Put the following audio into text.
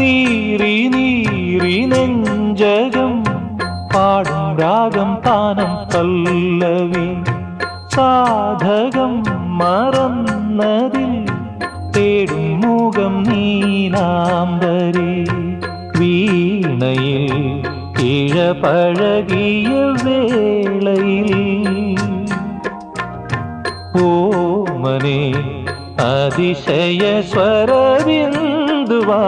നീറി നീറി നെഞ്ചകം പാടും രാഗം താനം പല്ലവി സാധകം മറന്നതിൽ തേടും മുഖം നീലാംബരി വീണയിൽ ഇഴപഴകിയ വേളയിൽ ഓമനെ അതിശയ സ്വരബിന്ദുവാ